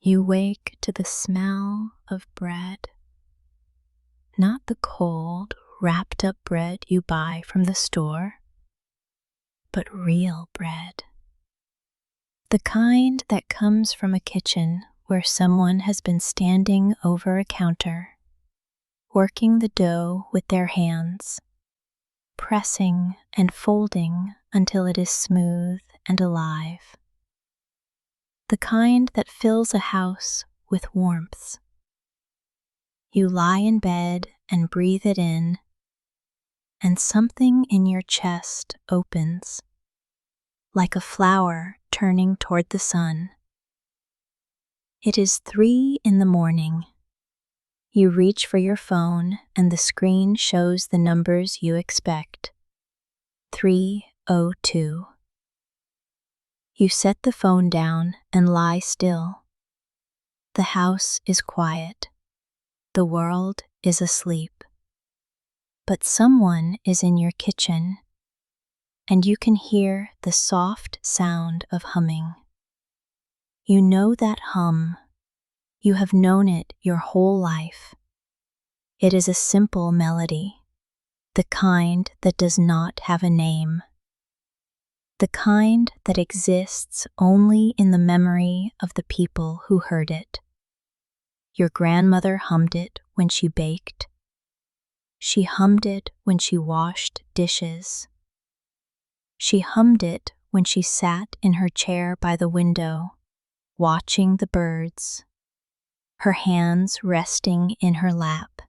You wake to the smell of bread. Not the cold, wrapped up bread you buy from the store, but real bread. The kind that comes from a kitchen where someone has been standing over a counter, working the dough with their hands, pressing and folding until it is smooth and alive. The kind that fills a house with warmth. You lie in bed and breathe it in, and something in your chest opens, like a flower turning toward the sun. It is 3 in the morning. You reach for your phone and the screen shows the numbers you expect. 3:02. You set the phone down and lie still. The house is quiet. The world is asleep. But someone is in your kitchen, and you can hear the soft sound of humming. You know that hum. You have known it your whole life. It is a simple melody, the kind that does not have a name, the kind that exists only in the memory of the people who heard it. Your grandmother hummed it when she baked. She hummed it when she washed dishes. She hummed it when she sat in her chair by the window, watching the birds, her hands resting in her lap.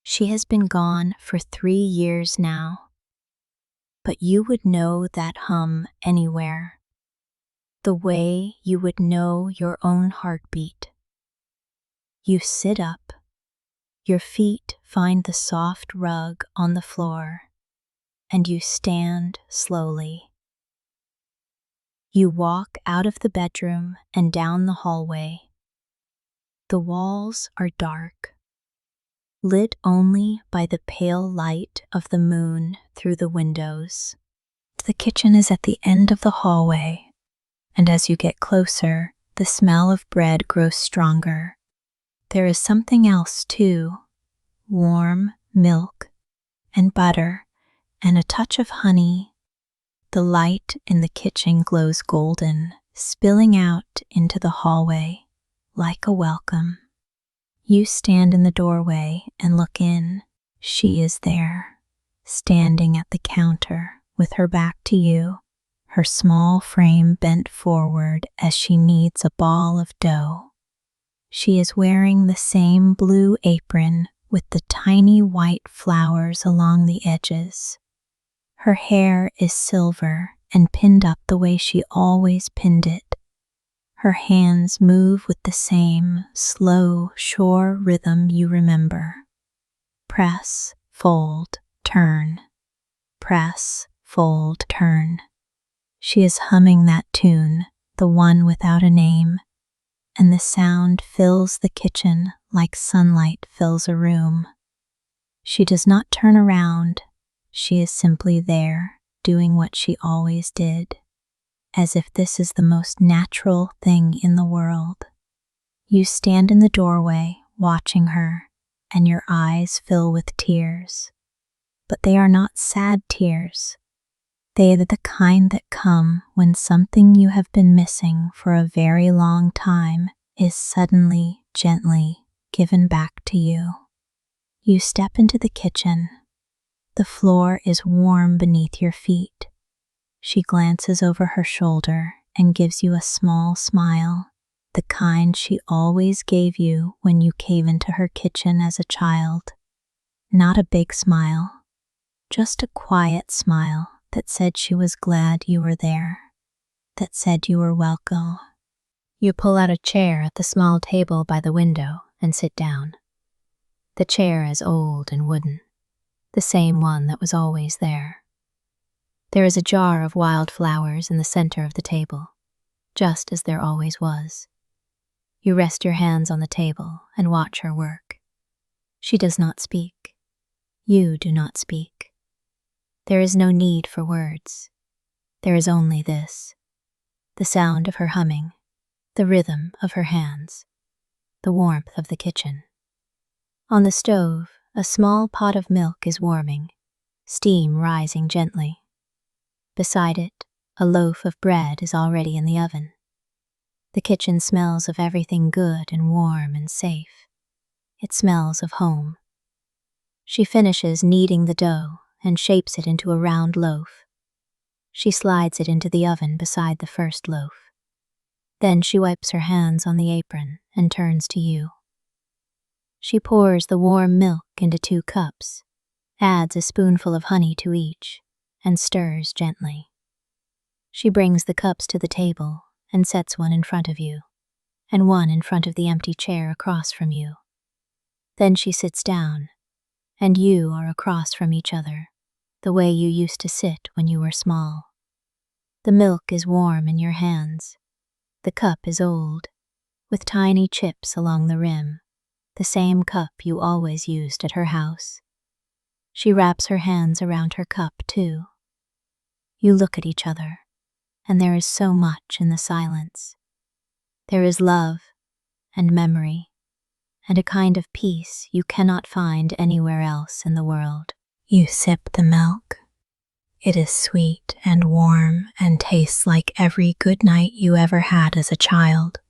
She has been gone for 3 years now, but you would know that hum anywhere, the way you would know your own heartbeat. You sit up. Your feet find the soft rug on the floor, and you stand slowly. You walk out of the bedroom and down the hallway. The walls are dark, lit only by the pale light of the moon through the windows. The kitchen is at the end of the hallway, and as you get closer, the smell of bread grows stronger. There is something else too, warm milk and butter and a touch of honey. The light in the kitchen glows golden, spilling out into the hallway like a welcome. You stand in the doorway and look in. She is there, standing at the counter with her back to you, her small frame bent forward as she kneads a ball of dough. She is wearing the same blue apron with the tiny white flowers along the edges. Her hair is silver and pinned up the way she always pinned it. Her hands move with the same slow, sure rhythm you remember. Press, fold, turn. Press, fold, turn. She is humming that tune, the one without a name, and the sound fills the kitchen like sunlight fills a room. She does not turn around. She is simply there, doing what she always did, as if this is the most natural thing in the world. You stand in the doorway, watching her, and your eyes fill with tears. But they are not sad tears. They are the kind that come when something you have been missing for a very long time is suddenly, gently given back to you. You step into the kitchen. The floor is warm beneath your feet. She glances over her shoulder and gives you a small smile, the kind she always gave you when you came into her kitchen as a child. Not a big smile, just a quiet smile that said she was glad you were there, that said you were welcome. You pull out a chair at the small table by the window and sit down. The chair is old and wooden, the same one that was always there. There is a jar of wild flowers in the center of the table, just as there always was. You rest your hands on the table and watch her work. She does not speak. You do not speak. There is no need for words. There is only this, the sound of her humming, the rhythm of her hands, the warmth of the kitchen. On the stove, a small pot of milk is warming, steam rising gently. Beside it, a loaf of bread is already in the oven. The kitchen smells of everything good and warm and safe. It smells of home. She finishes kneading the dough and shapes it into a round loaf. She slides it into the oven beside the first loaf. Then she wipes her hands on the apron and turns to you. She pours the warm milk into 2 cups, adds a spoonful of honey to each, and stirs gently. She brings the cups to the table and sets one in front of you, and one in front of the empty chair across from you. Then she sits down, and you are across from each other, the way you used to sit when you were small. The milk is warm in your hands. The cup is old, with tiny chips along the rim, the same cup you always used at her house. She wraps her hands around her cup, too. You look at each other, and there is so much in the silence. There is love and memory, and a kind of peace you cannot find anywhere else in the world. You sip the milk. It is sweet and warm and tastes like every good night you ever had as a child,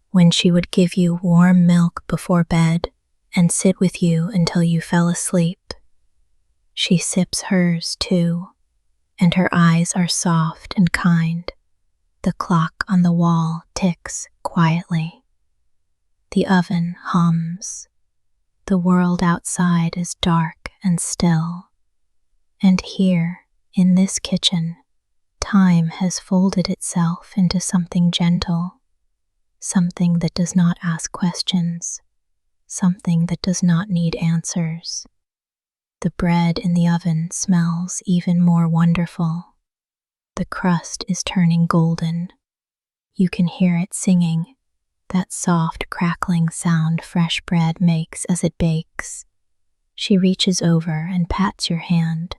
when she would give you warm milk before bed and sit with you until you fell asleep. She sips hers too, and her eyes are soft and kind. The clock on the wall ticks quietly. The oven hums. The world outside is dark and still. And here, in this kitchen, time has folded itself into something gentle, something that does not ask questions, something that does not need answers. The bread in the oven smells even more wonderful. The crust is turning golden. You can hear it singing, that soft crackling sound fresh bread makes as it bakes. She reaches over and pats your hand.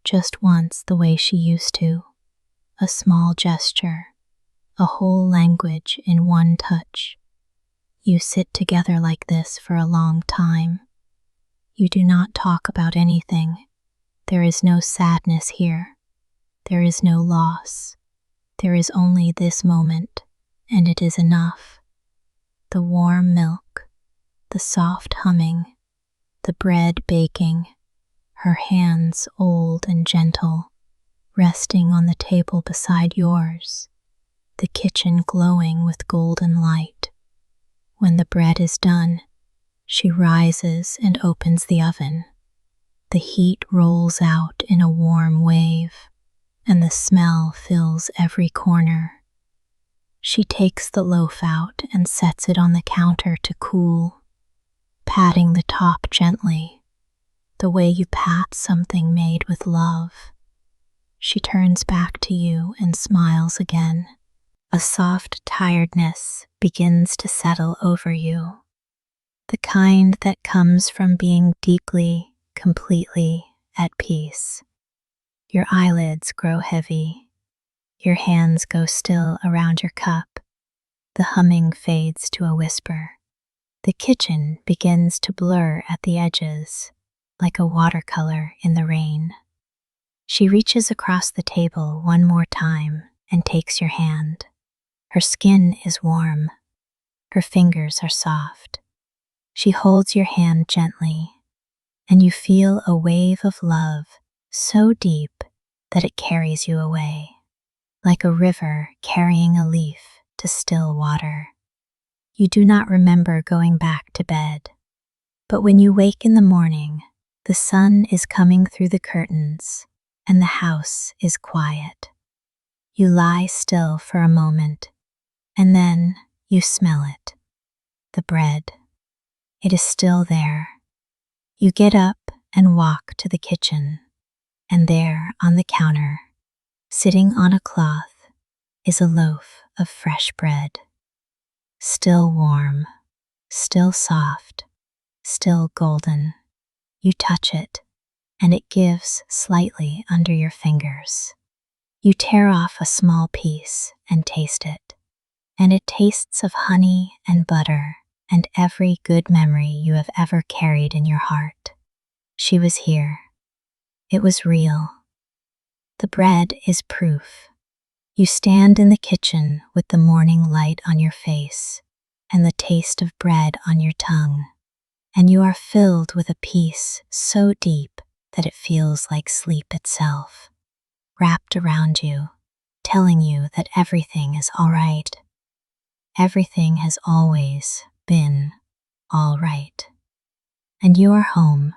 Just once the way she used to, a small gesture, a whole language in one touch. You sit together like this for a long time. You do not talk about anything. There is no sadness here. There is no loss. There is only this moment, and it is enough. The warm milk, the soft humming, the bread baking, her hands old and gentle, resting on the table beside yours, the kitchen glowing with golden light. When the bread is done, she rises and opens the oven. The heat rolls out in a warm wave, and the smell fills every corner. She takes the loaf out and sets it on the counter to cool, patting the top gently, the way you pat something made with love. She turns back to you and smiles again. A soft tiredness begins to settle over you, the kind that comes from being deeply, completely at peace. Your eyelids grow heavy. Your hands go still around your cup. The humming fades to a whisper. The kitchen begins to blur at the edges, like a watercolor in the rain. She reaches across the table one more time and takes your hand. Her skin is warm. Her fingers are soft. She holds your hand gently, and you feel a wave of love so deep that it carries you away, like a river carrying a leaf to still water. You do not remember going back to bed, but when you wake in the morning, the sun is coming through the curtains, and the house is quiet. You lie still for a moment, and then you smell it. The bread. It is still there. You get up and walk to the kitchen, and there on the counter, sitting on a cloth, is a loaf of fresh bread. Still warm, still soft, still golden. You touch it, and it gives slightly under your fingers. You tear off a small piece and taste it. and it tastes of honey and butter and every good memory you have ever carried in your heart. She was here. It was real. The bread is proof. You stand in the kitchen with the morning light on your face and the taste of bread on your tongue, and you are filled with a peace so deep that it feels like sleep itself, wrapped around you, telling you that everything is all right. Everything has always been all right. And you are home,